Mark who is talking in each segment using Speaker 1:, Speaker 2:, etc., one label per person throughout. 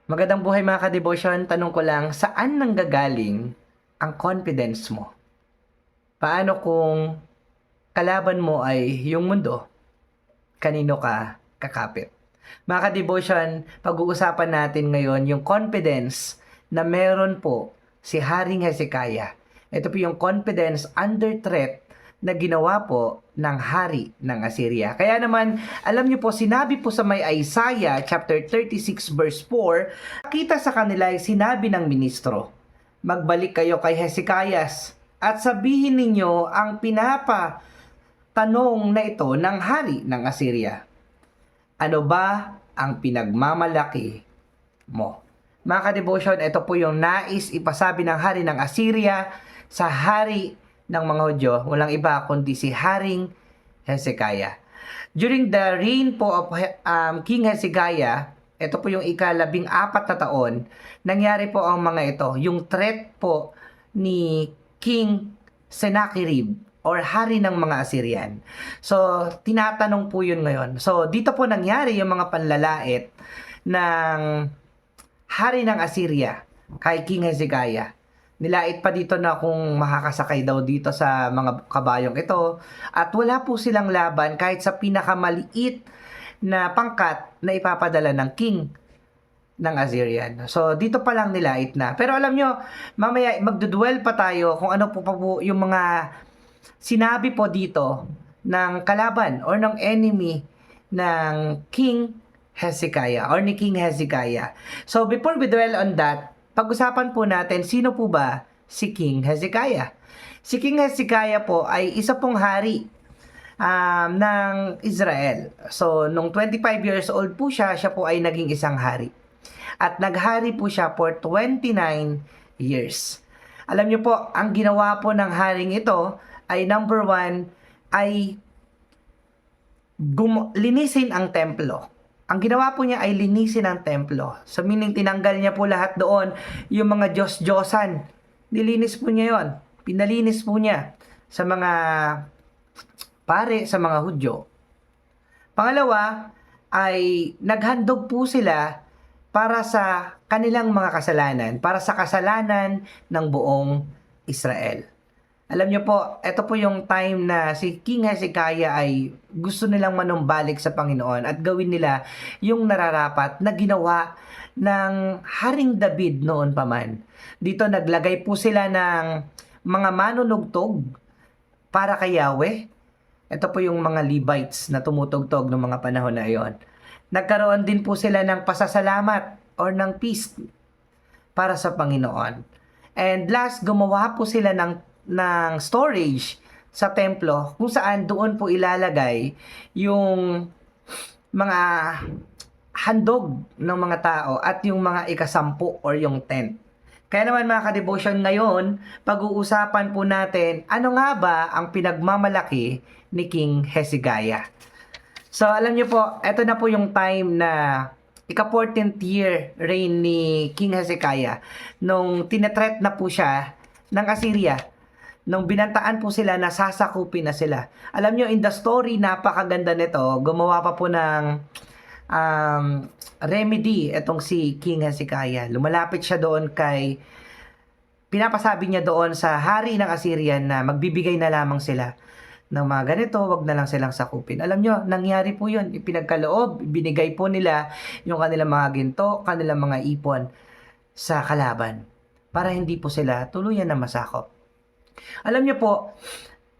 Speaker 1: Magandang buhay mga ka-devotion. Tanong ko lang, saan nanggagaling ang confidence mo? Paano kung kalaban mo ay yung mundo? Kanino ka kakapit? Mga ka-devotion, pag-uusapan natin ngayon yung confidence na meron po si Haring Hezekiah. Ito po yung confidence under threat na ginawa po ng hari ng Assyria. Kaya naman, alam niyo po, sinabi po sa may Isaiah chapter 36 verse 4, nakita sa kanila ay sinabi ng ministro, magbalik kayo kay Hezekiah at sabihin ninyo ang tanong na ito ng hari ng Assyria. Ano ba ang pinagmamalaki mo? Mga ka-devotion, ito po yung nais ipasabi ng hari ng Assyria sa hari ng mga Hudyo, walang iba kundi si Haring Hezekiah. During the reign po of King Hezekiah, ito po yung ika-14 na taon, nangyari po ang mga ito, yung threat po ni King Sennacherib or hari ng mga Assyrian. So, tinatanong po yun ngayon. So, dito po nangyari yung mga panlalait ng hari ng Assyria kay King Hezekiah. Nilait pa dito na kung makakasakay daw dito sa mga kabayong ito. At wala po silang laban kahit sa pinakamaliit na pangkat na ipapadala ng king ng Assyrian. So, dito pa lang nilait na. Pero alam nyo, mamaya magdudwell pa tayo kung ano po pa po yung mga sinabi po dito ng kalaban or ng enemy ng King Hezekiah or ni King Hezekiah. So, before we dwell on that, pag-usapan po natin, sino po ba si King Hezekiah? Si King Hezekiah po ay isa pong hari ng Israel. So, nung 25 years old po siya po ay naging isang hari. At naghari po siya for 29 years. Alam niyo po, ang ginawa po ng haring ito ay number 1 ay linisin ang templo. Ang ginawa po niya ay linisin ang templo. So meaning tinanggal niya po lahat doon yung mga Diyos-Diyosan. Nilinis po niya yon. Pinalinis po niya sa mga pare, sa mga Hudyo. Pangalawa ay naghandog po sila para sa kanilang mga kasalanan, para sa kasalanan ng buong Israel. Alam niyo po, ito po yung time na si King Hezekiah ay gusto nilang manumbalik sa Panginoon at gawin nila yung nararapat na ginawa ng Haring David noon pa man. Dito naglagay po sila ng mga manunugtog para kay Yahweh. Ito po yung mga Levites na tumutugtog ng mga panahon na iyon. Nagkaroon din po sila ng pasasalamat or ng feast para sa Panginoon. And last, gumawa po sila ng storage sa templo kung saan doon po ilalagay yung mga handog ng mga tao at yung mga ikasampu or yung tent. Kaya naman mga ka-devotion, ngayon, pag-uusapan po natin ano nga ba ang pinagmamalaki ni King Hezekiah. So alam niyo po, ito na po yung time na ika-14th year reign ni King Hezekiah nung tinatreat na po siya ng Assyria. Nung binantaan po sila na sasakupin na sila. Alam nyo, in the story, napakaganda nito. Gumawa pa po ng remedy itong si King Hezekiah. Lumalapit siya doon pinapasabi niya doon sa hari ng Assyrian na magbibigay na lamang sila ng mga ganito, wag na lang silang sakupin. Alam nyo, nangyari po yun. Ipinagkaloob, binigay po nila yung kanilang mga ginto, kanilang mga ipon sa kalaban para hindi po sila tuluyan na masakop. Alam niyo po,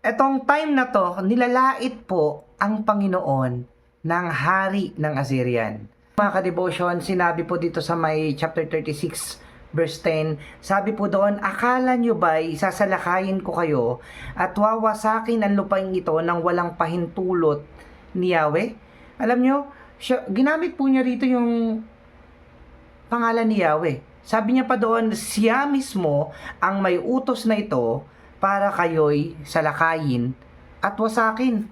Speaker 1: etong time na to, nilalait po ang Panginoon ng hari ng Assyrian. Mga ka-devotion, sinabi po dito sa may chapter 36 verse 10, sabi po doon, akala nyo ba'y sasalakayin ko kayo at wawasakin ang lupain ito ng walang pahintulot ni Yahweh? Alam nyo, ginamit po niya rito yung pangalan ni Yahweh. Sabi niya pa doon, siya mismo ang may utos na ito para kayo'y salakayin at wasakin.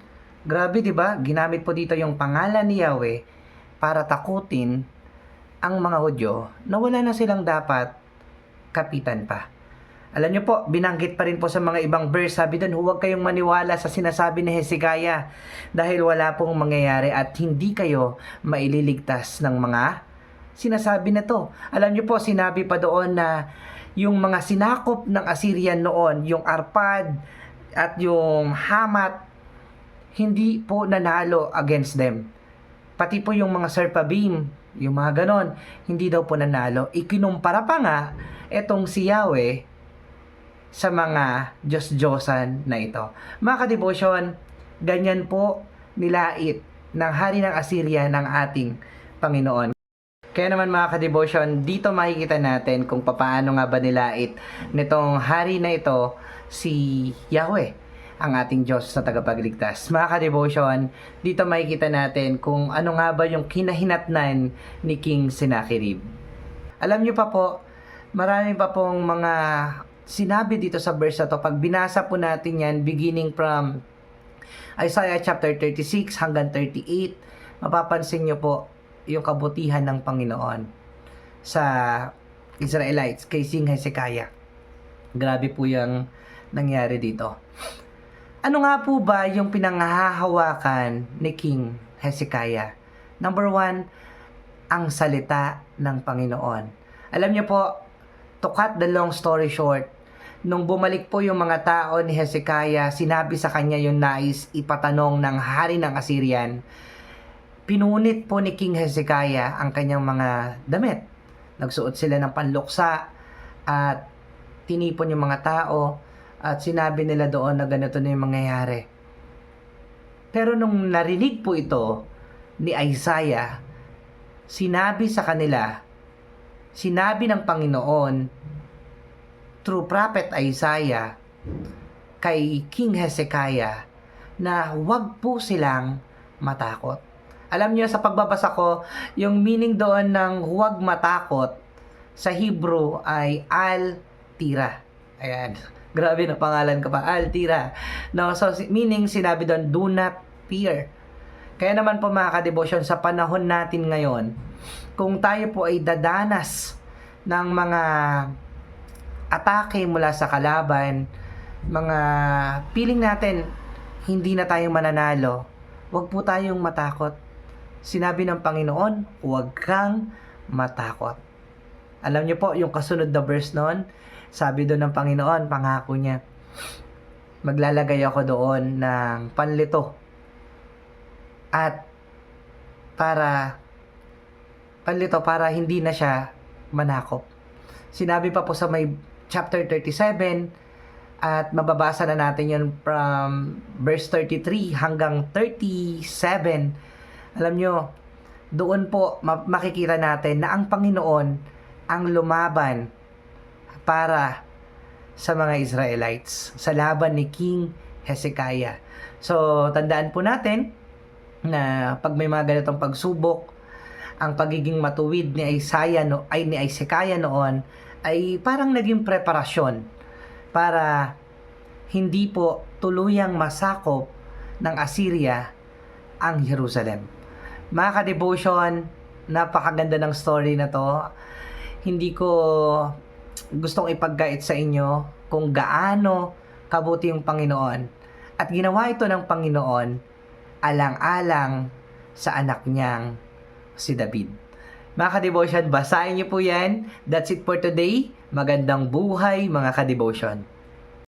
Speaker 1: Grabe, 'di ba? Ginamit po dito yung pangalan ni Yahweh para takutin ang mga Hudyo na wala na silang dapat kapitan pa. Alam niyo po, binanggit pa rin po sa mga ibang verse, sabi doon, huwag kayong maniwala sa sinasabi ni Hezekiah dahil wala pong mangyayari at hindi kayo maililigtas ng mga sinasabi na to. Alam niyo po, sinabi pa doon na yung mga sinakop ng Assyrian noon, yung Arpad at yung Hamat, hindi po nanalo against them. Pati po yung mga Serpabim, yung mga ganon, hindi daw po nanalo. Ikinumpara pa nga etong si Yahweh sa mga Diyos-Diyosan na ito. Mga kadebosyon, ganyan po nilait ng hari ng Assyria ng ating Panginoon. Kaya naman mga kadebosyon, dito makikita natin kung paano nga ba nilait nitong hari na ito si Yahweh, ang ating Diyos na tagapagligtas. Mga kadebosyon, dito makikita natin kung ano nga ba yung kinahinatnan ni King Sennacherib. Alam niyo pa po, marami pa pong mga sinabi dito sa verse na to. Pag binasa po natin yan, beginning from Isaiah chapter 36 hanggang 38, mapapansin niyo po yung kabutihan ng Panginoon sa Israelites kay King Hezekiah. Grabe po yung nangyari dito. Ano nga po ba yung pinanghahawakan ni King Hezekiah? Number 1, ang salita ng Panginoon. Alam niyo po, to cut the long story short, nung bumalik po yung mga tao ni Hezekiah, sinabi sa kanya yung nais ipatanong ng hari ng Assyrian. Pinunit po ni King Hezekiah ang kanyang mga damit. Nagsuot sila ng panluksa at tinipon yung mga tao at sinabi nila doon na ganito na yung mangyayari. Pero nung narinig po ito ni Isaiah, sinabi sa kanila, sinabi ng Panginoon through prophet Isaiah kay King Hezekiah na huwag po silang matakot. Alam niyo, sa pagbabasa ko, yung meaning doon ng huwag matakot sa Hebrew ay Al-Tira. Ayan. Grabe na pangalan ka pa. Al-Tira. No, so meaning sinabi doon, do not fear. Kaya naman po mga kadebosyon, sa panahon natin ngayon, kung tayo po ay dadanas ng mga atake mula sa kalaban, mga feeling natin hindi na tayo mananalo, huwag po tayong matakot. Sinabi ng Panginoon, huwag kang matakot. Alam niyo po, yung kasunod na verse noon, sabi doon ng Panginoon, pangako niya, maglalagay ako doon ng panlito. At para hindi na siya manakop. Sinabi pa po sa may chapter 37, at mababasa na natin yun from verse 33 hanggang 37. Alam nyo, doon po makikita natin na ang Panginoon ang lumaban para sa mga Israelites sa laban ni King Hezekiah. So, tandaan po natin na pag may mga ganitong pagsubok, ang pagiging matuwid ni Hezekiah noon ay parang naging preparasyon para hindi po tuluyang masakop ng Assyria ang Jerusalem. Mga ka-devotion, napakaganda ng story na to. Hindi ko gustong ipagkait sa inyo kung gaano kabuti yung Panginoon. At ginawa ito ng Panginoon alang-alang sa anak niyang si David. Mga ka-devotion, basahin niyo po yan. That's it for today. Magandang buhay mga ka-devotion.